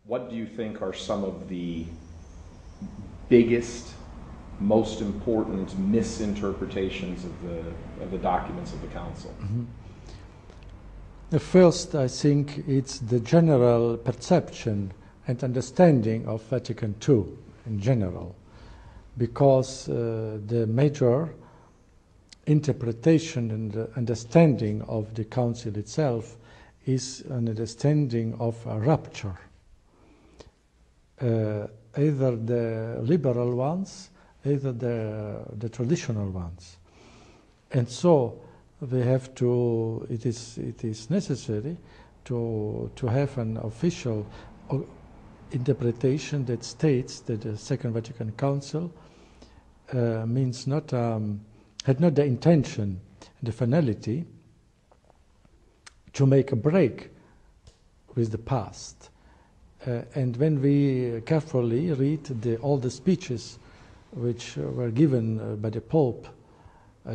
What do you think are some of the biggest, most important misinterpretations of the documents of the Council? Mm-hmm. The first, I think, it's the general perception and understanding of Vatican II in general, because the major interpretation and understanding of the Council itself is an understanding of a rupture. Either the liberal ones, either the traditional ones. And so we have to, it is necessary to have an official interpretation that states that the Second Vatican Council means not, had not the intention, the finality, to make a break with the past. And when we carefully read all the speeches which were given by the Pope,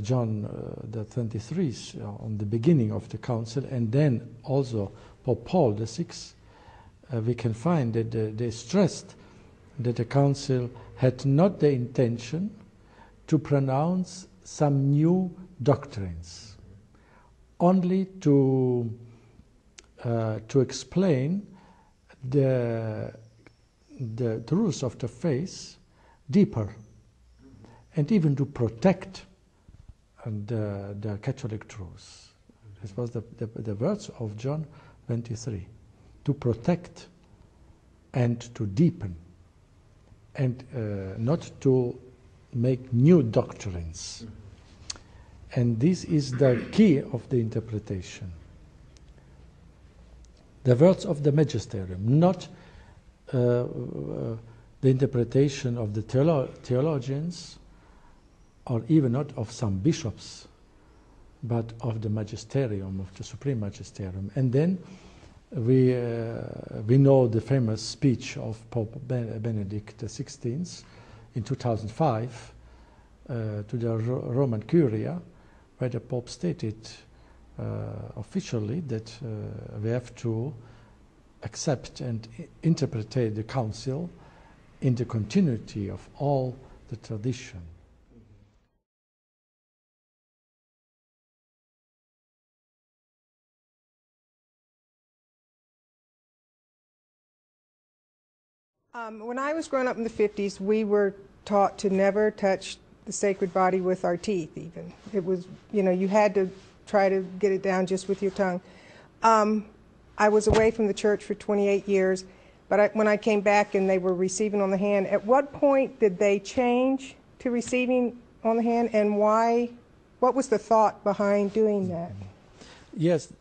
John the 23rd, on the beginning of the Council, and then also Pope Paul the VI, we can find that they stressed that the Council had not the intention to pronounce some new doctrines, only to explain the rules of the faith deeper, and even to protect the Catholic truths. This was the words of John 23, to protect and to deepen, and not to make new doctrines. And this is the key of the interpretation. The words of the magisterium, not the interpretation of the theologians, or even not of some bishops, but of the magisterium, of the supreme magisterium. And then we know the famous speech of Pope Benedict XVI in 2005 to the Roman Curia, where the Pope stated officially that we have to accept and interpret the Council in the continuity of all the tradition. When I was growing up in the 50s, we were taught to never touch the sacred body with our teeth even. It was, you know, you had to try to get it down just with your tongue. I was away from the church for 28 years, but when I came back and they were receiving on the hand, at what point did they change to receiving on the hand, and why? What was the thought behind doing that? Yes,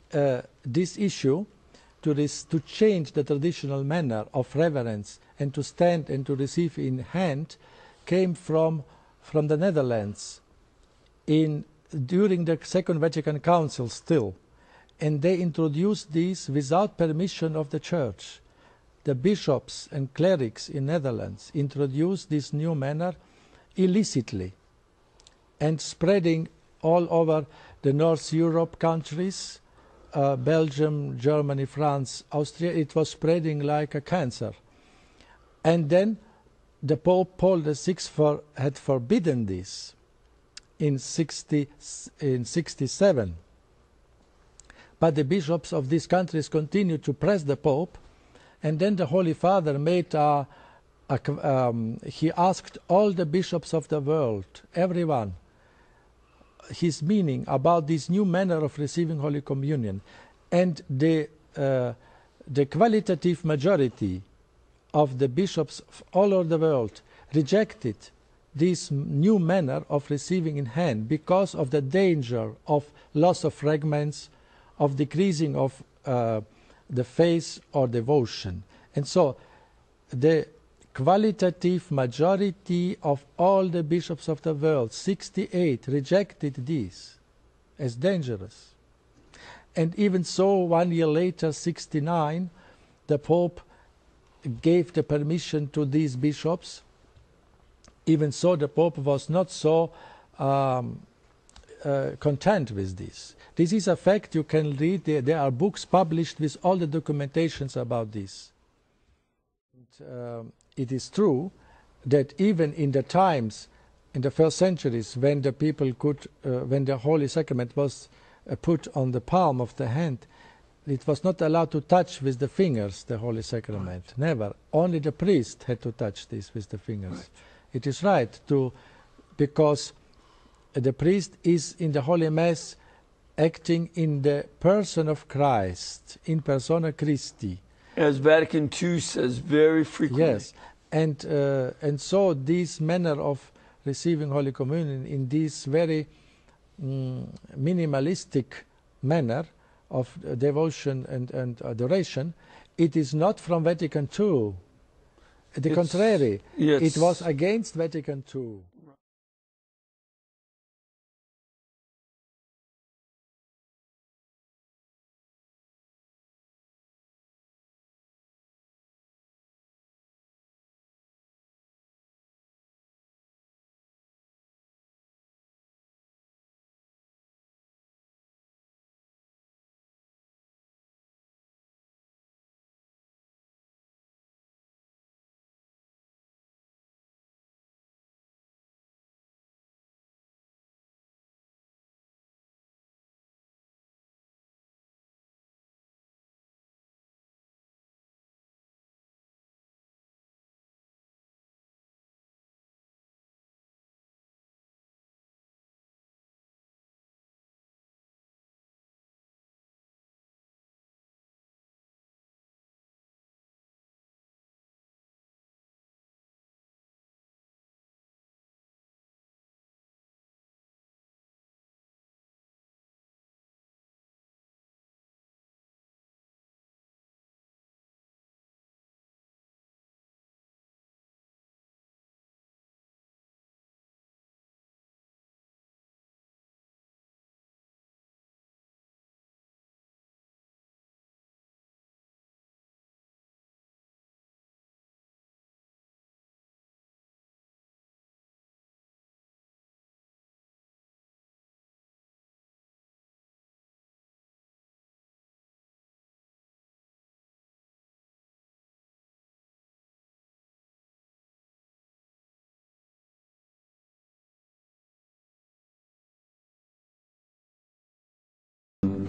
this issue to change the traditional manner of reverence and to stand and to receive in hand came from the Netherlands during the Second Vatican Council still. And they introduced this without permission of the Church. The bishops and clerics in Netherlands introduced this new manner illicitly and spreading all over the North Europe countries, Belgium, Germany, France, Austria. It was spreading like a cancer. And then the Pope Paul VI had forbidden this in 67. But the bishops of these countries continued to press the Pope, and then the Holy Father made he asked all the bishops of the world, everyone, his meaning about this new manner of receiving Holy Communion. And the qualitative majority of the bishops all over the world rejected this new manner of receiving in hand because of the danger of loss of fragments, of decreasing of the faith or devotion. And so the qualitative majority of all the bishops of the world, 68, rejected this as dangerous. And even so, 1 year later, 69, the Pope gave the permission to these bishops. Even so, the Pope was not so content with this. This is a fact you can read. There are books published with all the documentations about this. It is true that even in the times, in the first centuries, when the people could, when the Holy Sacrament was put on the palm of the hand, it was not allowed to touch with the fingers the Holy Sacrament. Right. Never. Only the priest had to touch this with the fingers. Right. It is right to, because the priest is in the Holy Mass acting in the person of Christ, in persona Christi. As Vatican II says very frequently. Yes, and so this manner of receiving Holy Communion in this very minimalistic manner of devotion and adoration, it is not from Vatican II. The contrary, yes. It was against Vatican II.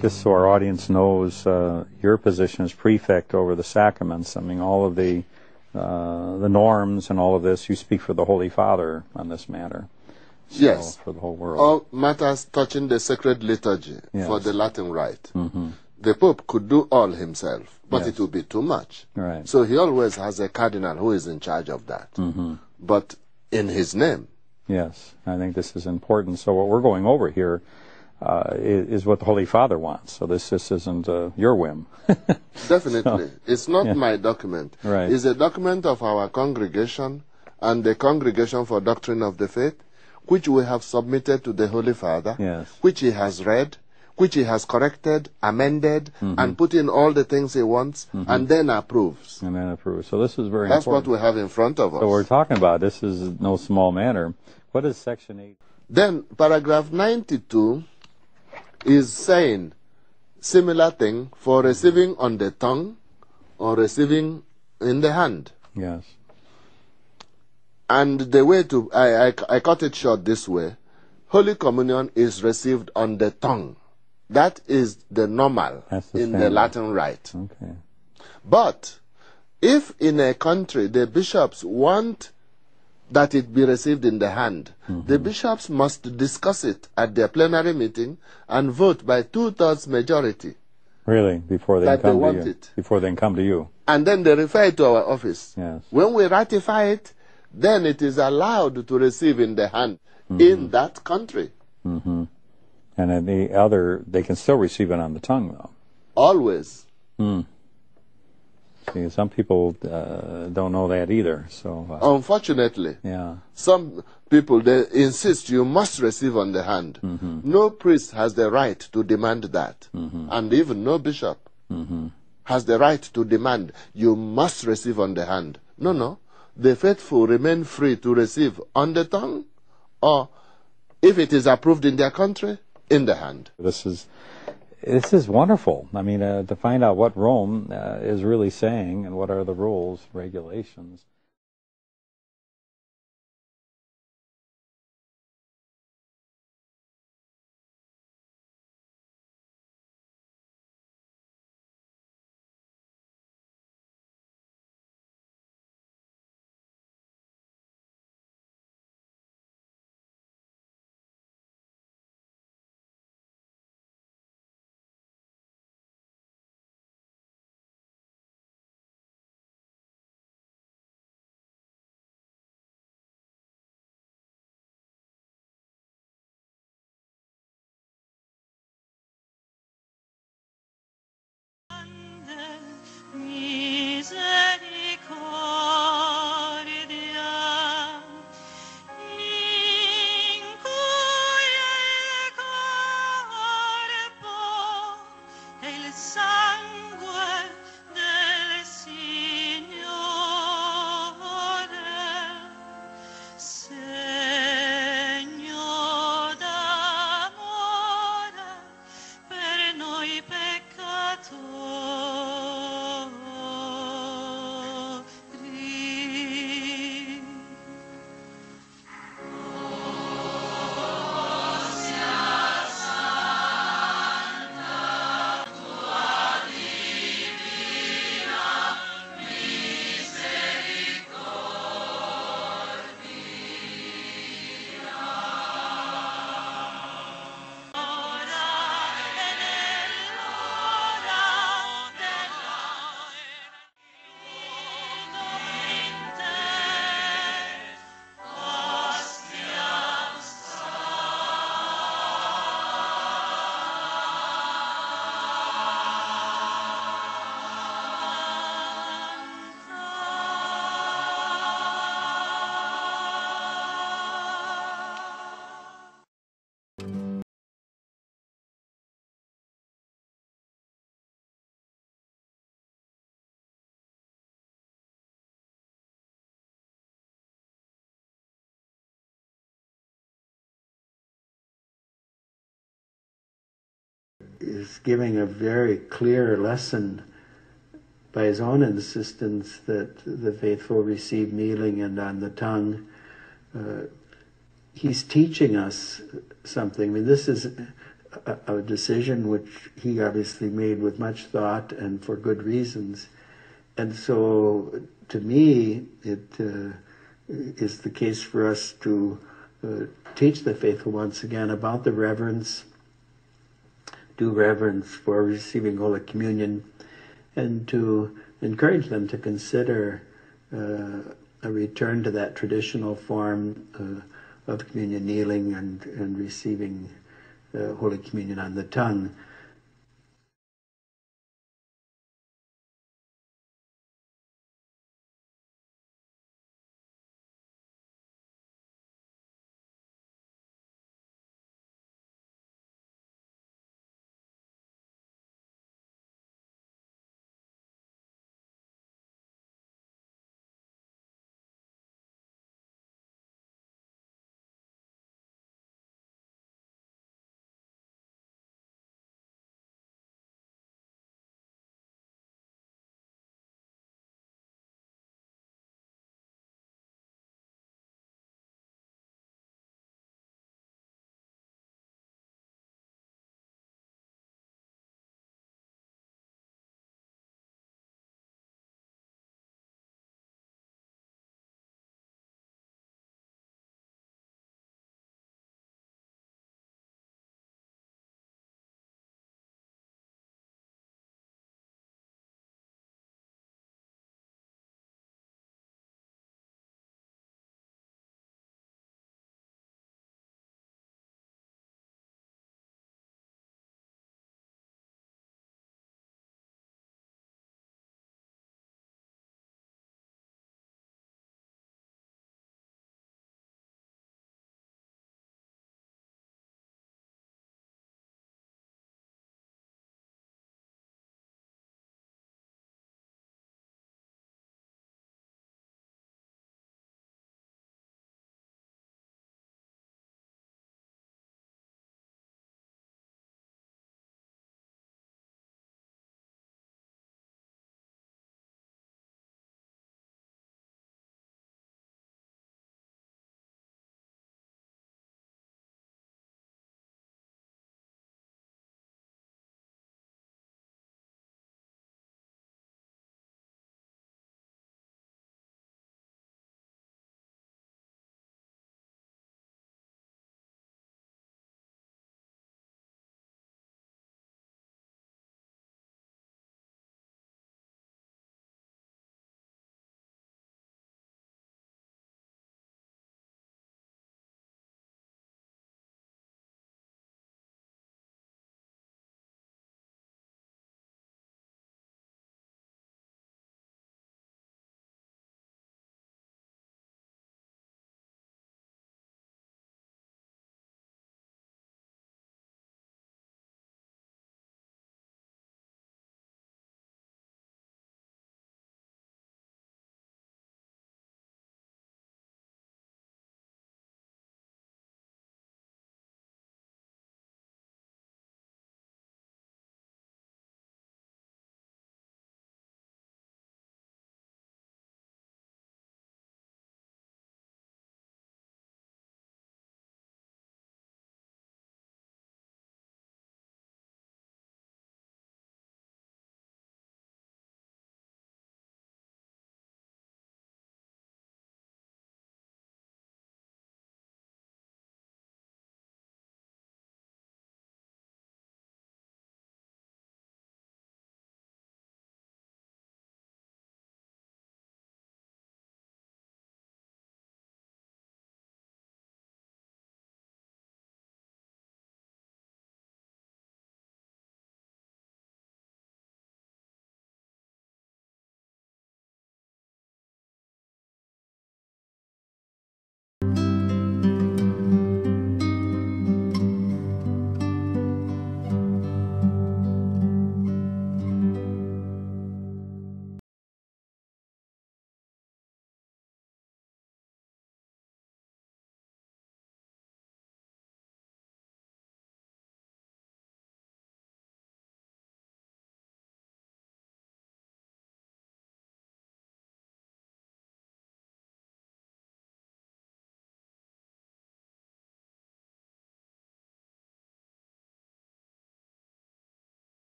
Just so our audience knows, your position as prefect over the sacraments, I mean, all of the norms and all of this, you speak for the Holy Father on this matter. So, yes. For the whole world. All matters touching the sacred liturgy, yes. For the Latin Rite. Mm-hmm. The Pope could do all himself, but yes. It would be too much. Right. So he always has a cardinal who is in charge of that. Mm-hmm. But in his name. Yes, I think this is important. So what we're going over here is what the Holy Father wants. So this isn't your whim. Definitely. So, it's not yeah. my document. Right. It's a document of our congregation and the Congregation for Doctrine of the Faith, which we have submitted to the Holy Father, yes. which he has read, which he has corrected, amended, mm-hmm. and put in all the things he wants, mm-hmm. and then approves. And then approves. So this is very That's important. what we have in front of us. So we're talking about, this is no small matter. What is Section 8? Then paragraph 92 is saying similar thing for receiving on the tongue or receiving in the hand. Yes. And the way to, I cut it short this way. Holy Communion is received on the tongue. That is the normal in the Latin Rite. Okay. But if in a country the bishops want that it be received in the hand, mm-hmm. the bishops must discuss it at their plenary meeting and vote by 2/3 majority. Really? Before they come to you? It. Before they come to you? And then they refer it to our office. Yes. When we ratify it, then it is allowed to receive in the hand mm-hmm. in that country. Mm-hmm. And then the other, they can still receive it on the tongue, though. Always. Mm. See, some people don't know that either. So unfortunately, yeah. Some people, they insist you must receive on the hand. Mm-hmm. No priest has the right to demand that. Mm-hmm. And even no bishop mm-hmm. has the right to demand you must receive on the hand. No. The faithful remain free to receive on the tongue, or if it is approved in their country, in the hand. This is this is wonderful. I mean, to find out what Rome is really saying and what are the rules, regulations. Is giving a very clear lesson by his own insistence that the faithful receive kneeling and on the tongue. He's teaching us something. I mean, this is a decision which he obviously made with much thought and for good reasons. And so, to me, it is the case for us to teach the faithful once again about the reverence, due reverence for receiving Holy Communion, and to encourage them to consider a return to that traditional form of communion, kneeling and receiving Holy Communion on the tongue.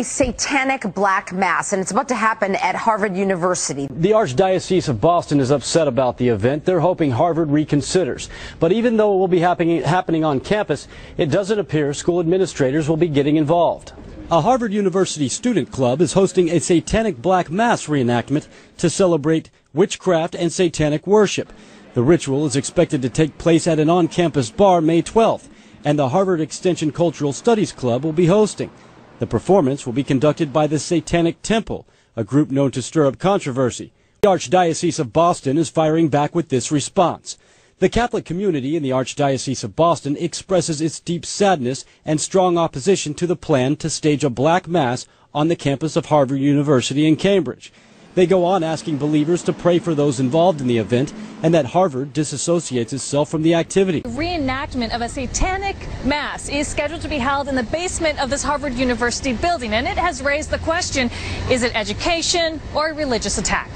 satanic black mass, and it's about to happen at Harvard University. The Archdiocese of Boston is upset about the event. They're hoping Harvard reconsiders. But even though it will be happening on campus, it doesn't appear school administrators will be getting involved. A Harvard University student club is hosting a satanic black mass reenactment to celebrate witchcraft and satanic worship. The ritual is expected to take place at an on-campus bar May 12th, and the Harvard Extension Cultural Studies Club will be hosting. The performance will be conducted by the Satanic Temple, a group known to stir up controversy. The Archdiocese of Boston is firing back with this response. The Catholic community in the Archdiocese of Boston expresses its deep sadness and strong opposition to the plan to stage a black mass on the campus of Harvard University in Cambridge. They go on asking believers to pray for those involved in the event and that Harvard disassociates itself from the activity. Reenactment of a satanic mass is scheduled to be held in the basement of this Harvard University building, and it has raised the question, is it education or a religious attack?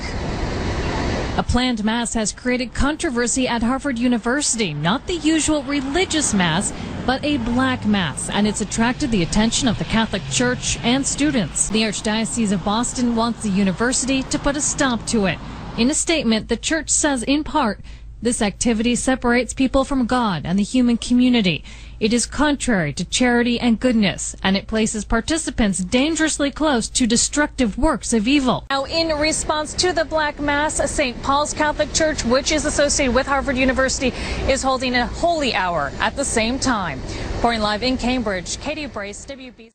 A planned mass has created controversy at Harvard University, not the usual religious mass, but a black mass, and it's attracted the attention of the Catholic Church and students. The Archdiocese of Boston wants the university to put a stop to it. In a statement, the church says, in part, this activity separates people from God and the human community. It is contrary to charity and goodness, and it places participants dangerously close to destructive works of evil. Now, in response to the Black Mass, St. Paul's Catholic Church, which is associated with Harvard University, is holding a holy hour at the same time. Reporting live in Cambridge, Katie Brace, WB.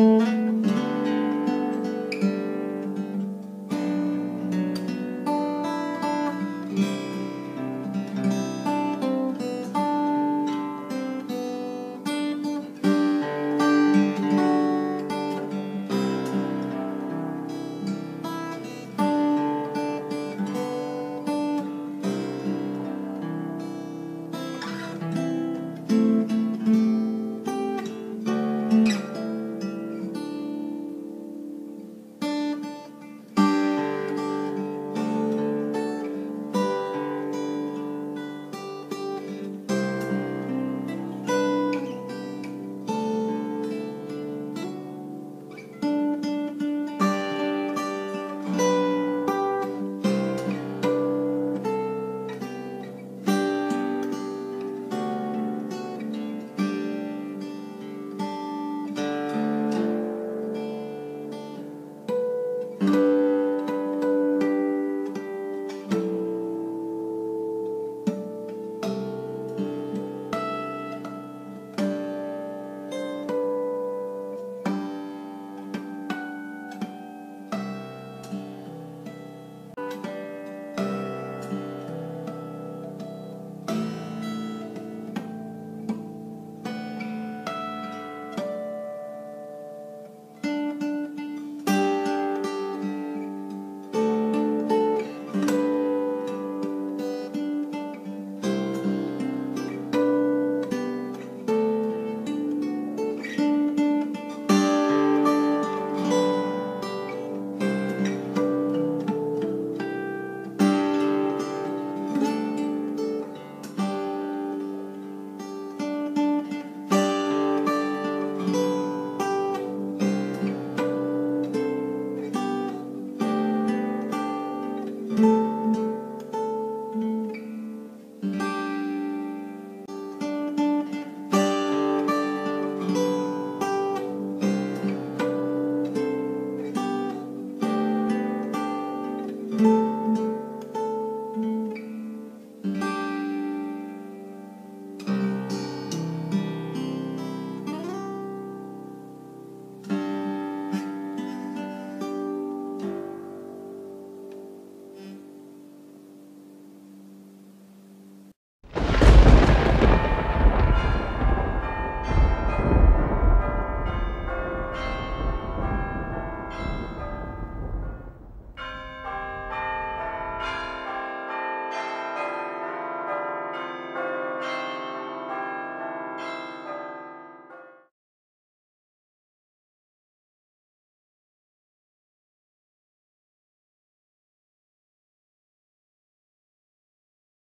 you.